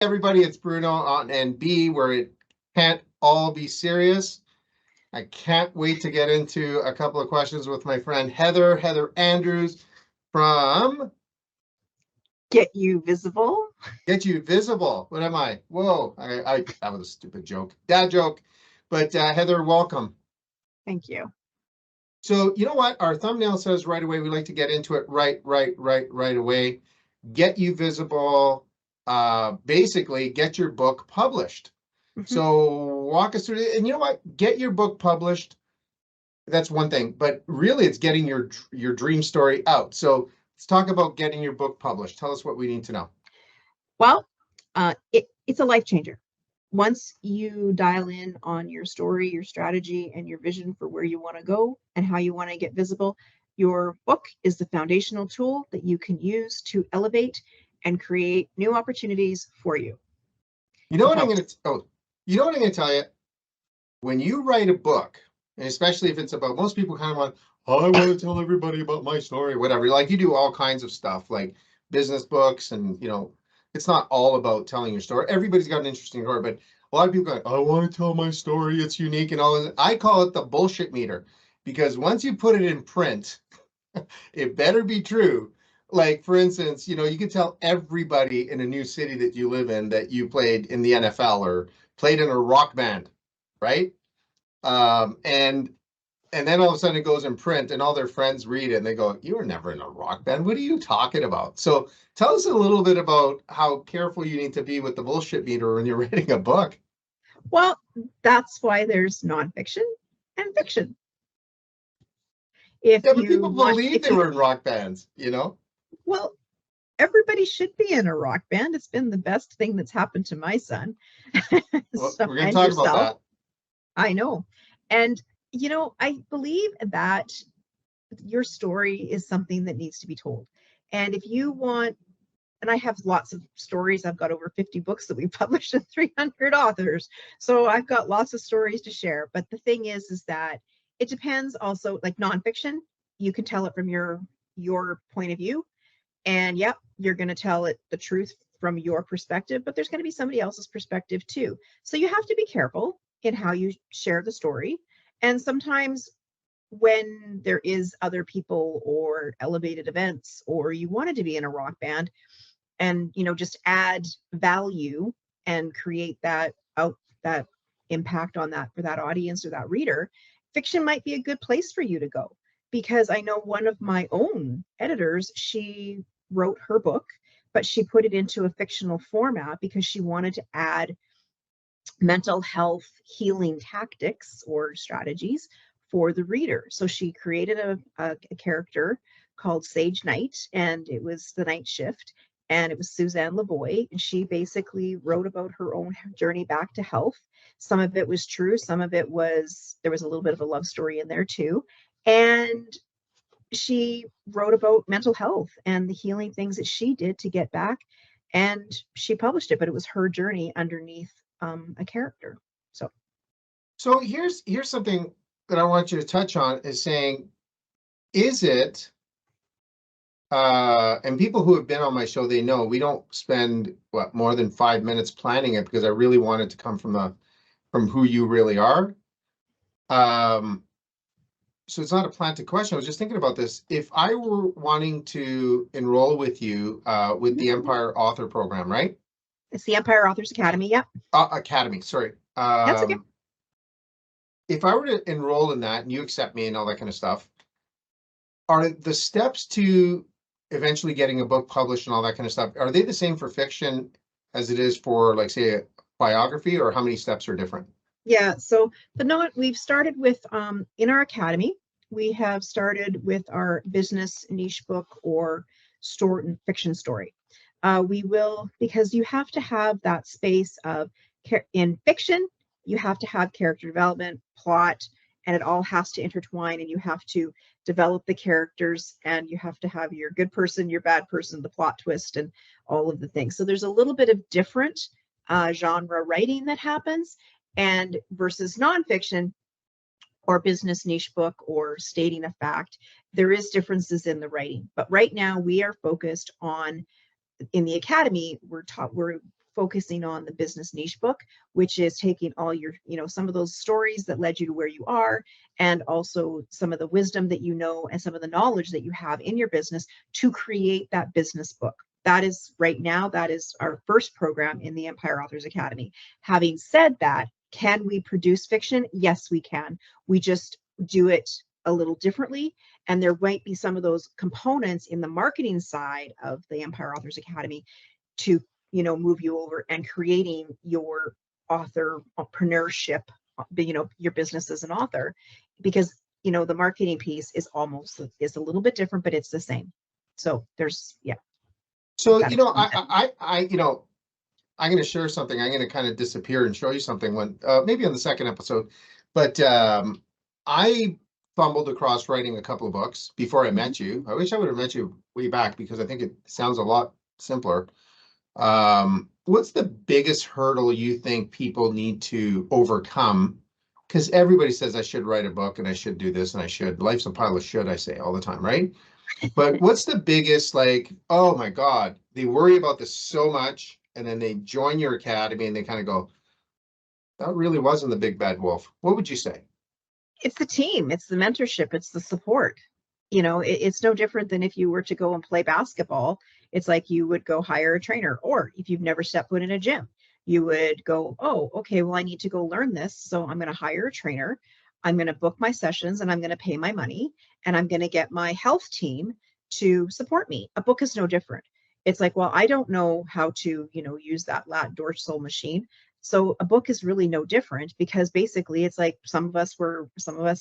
Everybody, it's Bruno on NB, where it can't all be serious. I can't wait to get into a couple of questions with my friend Heather Andrews from Get You Visible. Get You Visible. What am I? Whoa, I that was a stupid joke, dad joke. But Heather, welcome. Thank you. So you know what? Our thumbnail says right away. We like to get into it right away. Get You Visible. Basically, get your book published. So walk us through it. And you know what? Get your book published. That's one thing, but really it's getting your dream story out. So let's talk about getting your book published. Tell us what we need to know. Well, it's a life changer. Once you dial in on your story, your strategy, and your vision for where you want to go and how you want to get visible, your book is the foundational tool that you can use to elevate and create new opportunities for you. You know what I'm going to tell you? When you write a book, and especially if it's about, most people kind of want, oh, I want to tell everybody about my story, whatever. Like you do all kinds of stuff, like business books, and it's not all about telling your story. Everybody's got an interesting story, but a lot of people go, I want to tell my story. It's unique and all that. I call it the bullshit meter, because once you put it in print, it better be true. Like, for instance, you can tell everybody in a new city that you live in that you played in the NFL or played in a rock band, right? And then all of a sudden it goes in print and all their friends read it and they go, you were never in a rock band. What are you talking about? So tell us a little bit about how careful you need to be with the bullshit meter when you're writing a book. Well, that's why there's nonfiction and fiction. But people believe they were in rock bands, Well, everybody should be in a rock band. It's been the best thing that's happened to my son. Well, we're going to talk about that. I know. And, I believe that your story is something that needs to be told. And if you want, and I have lots of stories. I've got over 50 books that we published and 300 authors. So I've got lots of stories to share. But the thing is that it depends also, like nonfiction, you can tell it from your point of view. And yep, you're going to tell it the truth from your perspective, but there's going to be somebody else's perspective too. So you have to be careful in how you share the story. And sometimes when there is other people or elevated events, or you wanted to be in a rock band and, just add value and create that impact on that for that audience or that reader, fiction might be a good place for you to go. Because I know one of my own editors, she wrote her book, but she put it into a fictional format because she wanted to add mental health healing tactics or strategies for the reader. So she created a character called Sage Knight, and it was the night shift, and it was Suzanne Lavoie, and she basically wrote about her own journey back to health. Some of it was true, some of it was, there was a little bit of a love story in there too. And she wrote about mental health and the healing things that she did to get back, and she published it, but it was her journey underneath a character. So here's something that I want you to touch on, is saying, is it, and people who have been on my show, they know we don't spend more than 5 minutes planning it, because I really want it to come from who you really are. So it's not a planted question. I was just thinking about this. If I were wanting to enroll with you with the Empire Author Program, right? It's the Empire Authors Academy. Yep. Academy. Sorry. That's okay. If I were to enroll in that and you accept me and all that kind of stuff, are the steps to eventually getting a book published and all that kind of stuff, are they the same for fiction as it is for, like, say, a biography, or how many steps are different? Yeah, so we've started with, in our academy, we have started with our business niche book or fiction story. We will, because you have to have that space of, in fiction, you have to have character development, plot, and it all has to intertwine, and you have to develop the characters, and you have to have your good person, your bad person, the plot twist, and all of the things. So there's a little bit of different genre writing that happens, and versus nonfiction or business niche book or stating a fact, there is differences in the writing. But right now we are focused on, in the academy, we're focusing on the business niche book, which is taking all your, some of those stories that led you to where you are, and also some of the wisdom that you know and some of the knowledge that you have in your business to create that business book. That is right now, that is our first program in the Empire Authors Academy. Having said that, can we produce fiction? Yes, we can. We just do it a little differently. And there might be some of those components in the marketing side of the Empire Authors Academy to, move you over and creating your author entrepreneurship, your business as an author, because, the marketing piece is a little bit different, but it's the same. So there's, yeah. So, I'm going to share something. I'm going to kind of disappear and show you something when maybe on the second episode. But I fumbled across writing a couple of books before I met you. I wish I would have met you way back because I think it sounds a lot simpler. What's the biggest hurdle you think people need to overcome? Because everybody says I should write a book and I should do this and I should. Life's a pile of should, I say all the time, right? But what's the biggest, like, oh my God, they worry about this so much, and then they join your academy and they kind of go, that really wasn't the big bad wolf. What would you say? It's the team, it's the mentorship, it's the support. It's no different than if you were to go and play basketball. It's like you would go hire a trainer, or if you've never stepped foot in a gym, you would go, oh, okay, well, I need to go learn this. So I'm going to hire a trainer. I'm going to book my sessions and I'm going to pay my money, and I'm going to get my health team to support me. A book is no different. It's like, well, I don't know how to, use that lat dorsal machine. So a book is really no different, because basically it's like some of us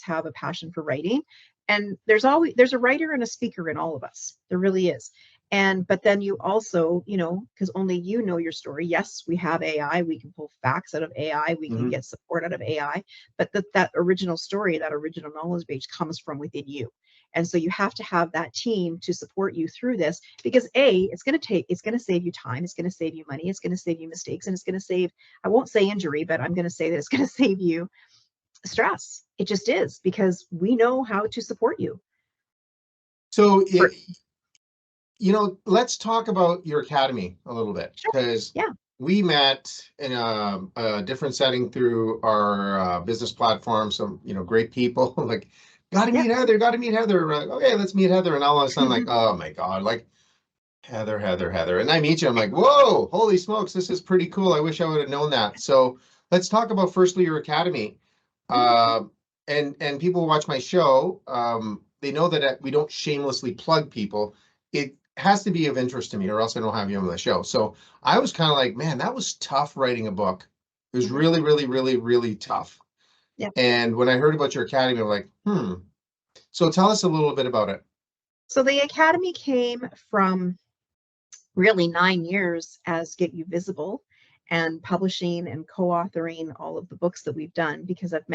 have a passion for writing, and there's a writer and a speaker in all of us. There really is. But then you also, because only you know your story. Yes, we have AI. We can pull facts out of AI. We can get support out of AI. But that original story, that original knowledge base comes from within you. And so you have to have that team to support you through this, because it's going to save you time. It's going to save you money. It's going to save you mistakes. And it's going to save, I won't say injury, but I'm going to say that it's going to save you stress. It just is, because we know how to support you. So, let's talk about your academy a little bit, because we met in a different setting through our business platform. Some, great people like, got to meet Heather. Okay, let's meet Heather. And all of a sudden, like, oh my God, like Heather. And I meet you. I'm like, whoa, holy smokes, this is pretty cool. I wish I would have known that. So let's talk about firstly your academy. And people who watch my show, they know that we don't shamelessly plug people. It has to be of interest to me, or else I don't have you on the show. So I was kind of like, man, that was tough writing a book. It was really, really, really, really tough. Yeah. And when I heard about your academy, I'm like, So tell us a little bit about it. So the academy came from really 9 years as Get You Visible, and publishing and co-authoring all of the books that we've done, because I've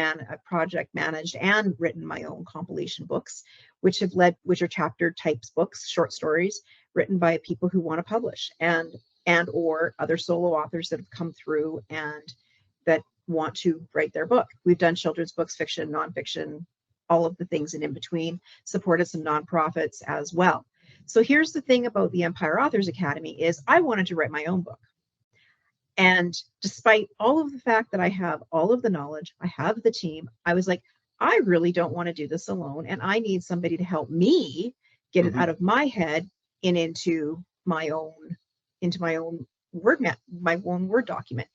project managed and written my own compilation books, which are chapter types books, short stories written by people who want to publish, and or other solo authors that have come through and that want to write their book. We've done children's books, fiction, nonfiction, all of the things in between, supported some nonprofits as well. So here's the thing about the Empire Authors Academy is I wanted to write my own book. And despite all of the fact that I have all of the knowledge, I have the team, I was like, I really don't want to do this alone. And I need somebody to help me get it out of my head and into my own Word document.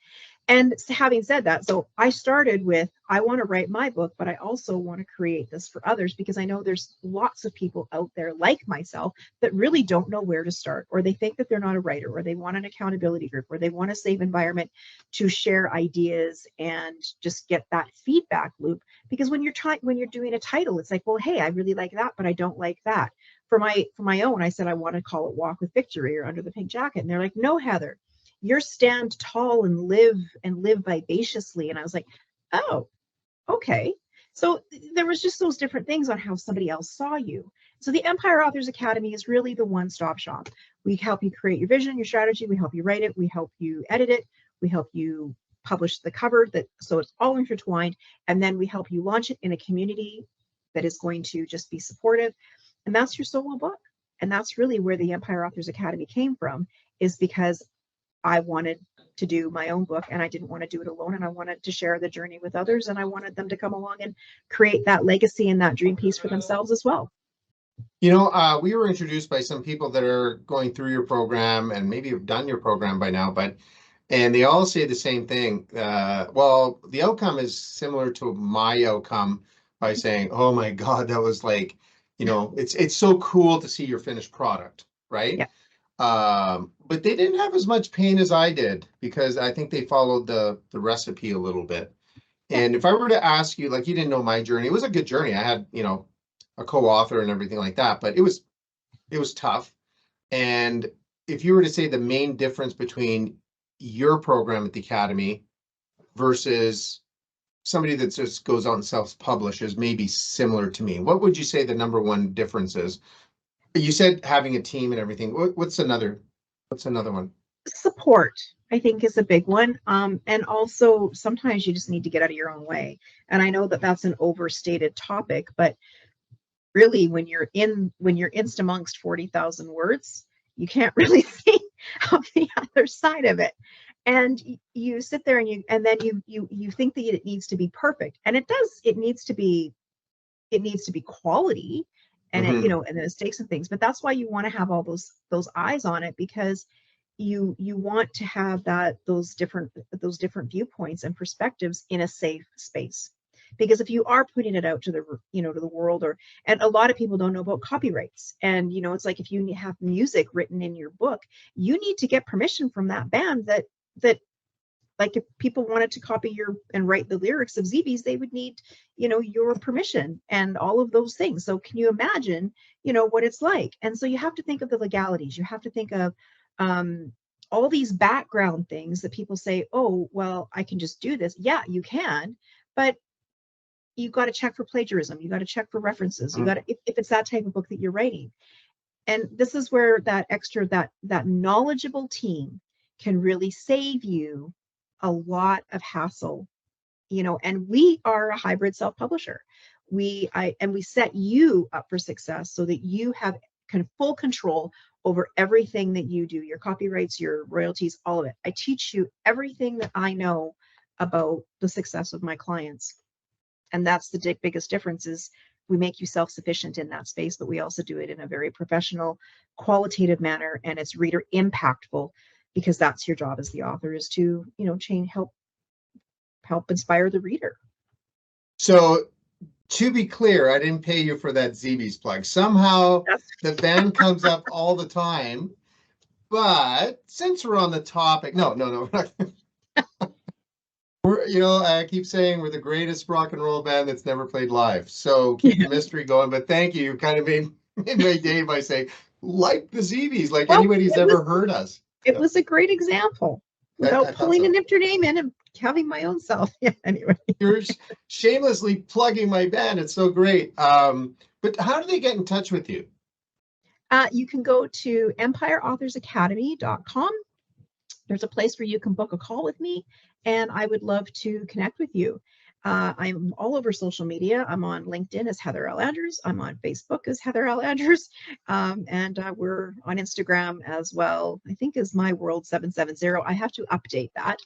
And having said that, so I started with, I want to write my book, but I also want to create this for others, because I know there's lots of people out there like myself that really don't know where to start, or they think that they're not a writer, or they want an accountability group, or they want a safe environment to share ideas and just get that feedback loop. Because when you're doing a title, it's like, well, hey, I really like that, but I don't like that. For my own, I said I want to call it Walk with Victory or Under the Pink Jacket, and they're like, no, Heather, you're stand tall and live vivaciously. And I was like, oh, okay. So there was just those different things on how somebody else saw you. So the Empire Authors Academy is really the one-stop shop. We help you create your vision, your strategy. We help you write it. We help you edit it. We help you publish the cover, so it's all intertwined. And then we help you launch it in a community that is going to just be supportive. And that's your solo book. And that's really where the Empire Authors Academy came from, is because I wanted to do my own book, and I didn't want to do it alone, and I wanted to share the journey with others, and I wanted them to come along and create that legacy and that dream piece for themselves as well. You know, we were introduced by some people that are going through your program and maybe have done your program by now, and they all say the same thing. Well, the outcome is similar to my outcome by saying, oh my God, that was like, you know, it's so cool to see your finished product, right? Yeah. But they didn't have as much pain as I did, because I think they followed the recipe a little bit. And if I were to ask you, like, you didn't know my journey, it was a good journey. I had, you know, a co-author and everything like that, but it was tough. And if you were to say the main difference between your program at the Academy versus somebody that just goes out and self-publishes, maybe similar to me, what would you say the number one difference is? You said having a team and everything. What's another one? Support, I think, is a big one. And also sometimes you just need to get out of your own way. And I know that that's an overstated topic, but really when you're in amongst 40,000 words, you can't really see on the other side of it. And you sit there and then you think that it needs to be perfect. And it needs to be quality, and Mhm. it, you know, and the mistakes and things. But that's why you want to have all those eyes on it, because you want to have those different viewpoints and perspectives in a safe space. Because if you are putting it out to the world, and a lot of people don't know about copyrights, and it's like, if you have music written in your book, you need to get permission from that band that like, if people wanted to copy and write the lyrics of ZBs, they would need, your permission and all of those things. So can you imagine, what it's like? And so you have to think of the legalities. You have to think of all these background things that people say, oh, well, I can just do this. Yeah, you can, but you got to check for plagiarism. You got to check for references. You got to, if it's that type of book that you're writing. And this is where that knowledgeable team can really save you a lot of hassle, and we are a hybrid self-publisher. We set you up for success so that you have full control over everything that you do, your copyrights, your royalties, all of it. I teach you everything that I know about the success of my clients. And that's the biggest difference, is we make you self-sufficient in that space, but we also do it in a very professional, qualitative manner, and it's reader impactful, because that's your job as the author, is to, help inspire the reader. So to be clear, I didn't pay you for that ZB's plug. Somehow the band comes up all the time, but since we're on the topic, no. I keep saying we're the greatest rock and roll band that's never played live. So keep the mystery going. But thank you. You kind of made my day by saying, like the ZBs, like anybody's ever heard us. It was a great example without pulling an your name in and having my own self. Yeah, anyway. You're shamelessly plugging my band. It's so great. But how do they get in touch with you? You can go to empireauthorsacademy.com. There's a place where you can book a call with me, and I would love to connect with you. I'm all over social media. I'm on LinkedIn as Heather L. Andrews. I'm on Facebook as Heather L. Andrews. And we're on Instagram as well, I think, is My World 770. I have to update that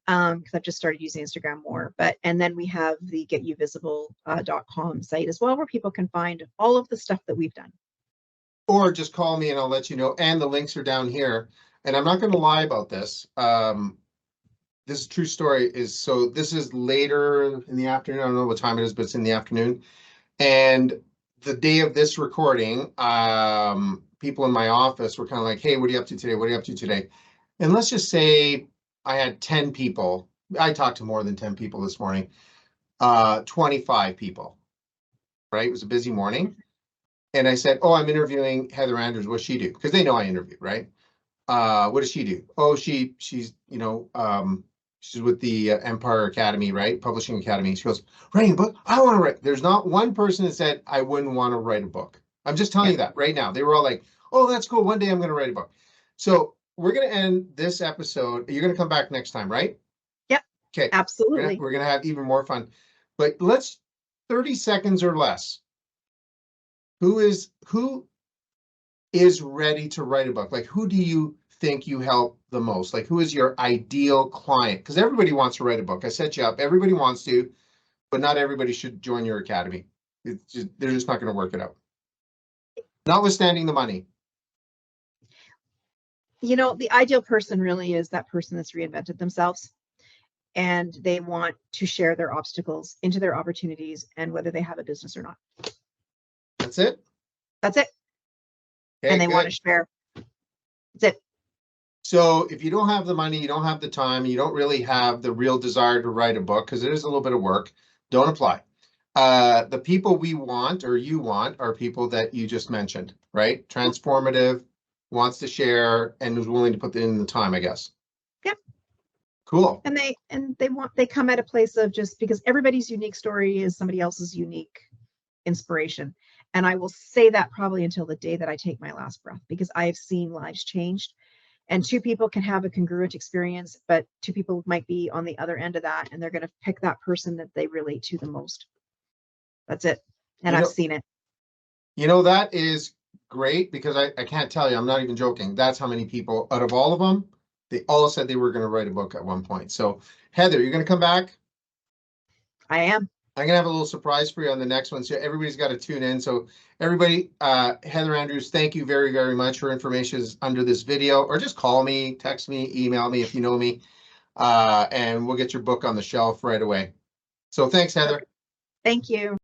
because I've just started using Instagram more. And then we have the getyouVisible.com site as well, where people can find all of the stuff that we've done. Or just call me and I'll let you know. And the links are down here. And I'm not going to lie about this. This true story so this is later in the afternoon. I don't know what time it is, but it's in the afternoon. And the day of this recording, people in my office were kind of like, hey, what are you up to today? What are you up to today? And let's just say I had 10 people. I talked to more than 10 people this morning. 25 people, right? It was a busy morning. And I said, oh, I'm interviewing Heather Andrews. What's she do? Because they know I interview, right? What does she do? Oh, she's she's with the Empire Academy, right? Publishing Academy. She goes, writing a book? I want to write. There's not one person that said I wouldn't want to write a book. I'm just telling you that right now. They were all like, oh, that's cool. One day I'm going to write a book. So we're going to end this episode. You're going to come back next time, right? Yep. Okay. Absolutely. We're going to have even more fun. But let's 30 seconds or less. Who is ready to write a book? Like, who do you think you help the most? Like, who is your ideal client? Because everybody wants to write a book. I set you up. Everybody wants to, but not everybody should join your academy. They're just not going to work it out. Notwithstanding the money. You know, the ideal person really is that person that's reinvented themselves, and they want to share their obstacles into their opportunities, and whether they have a business or not. That's it? That's it. Okay, and they want good. to share. That's it. So if you don't have the money, you don't have the time, you don't really have the real desire to write a book, because it is a little bit of work, don't apply. The people we want, or you want, are people that you just mentioned, right? Transformative, wants to share, and is willing to put in the time, I guess. Yeah. Cool. And they come at a place of, just because everybody's unique story is somebody else's unique inspiration. And I will say that probably until the day that I take my last breath, because I have seen lives changed. And two people can have a congruent experience, but two people might be on the other end of that, and they're going to pick that person that they relate to the most. That's it. And I've seen it. You know, that is great, because I can't tell you, I'm not even joking. That's how many people, out of all of them, they all said they were going to write a book at one point. So Heather, you're going to come back? I am. I'm going to have a little surprise for you on the next one. So everybody's got to tune in. So everybody, Heather Andrews, thank you very, very much. Her information is under this video, or just call me, text me, email me if you know me, and we'll get your book on the shelf right away. So thanks, Heather. Thank you.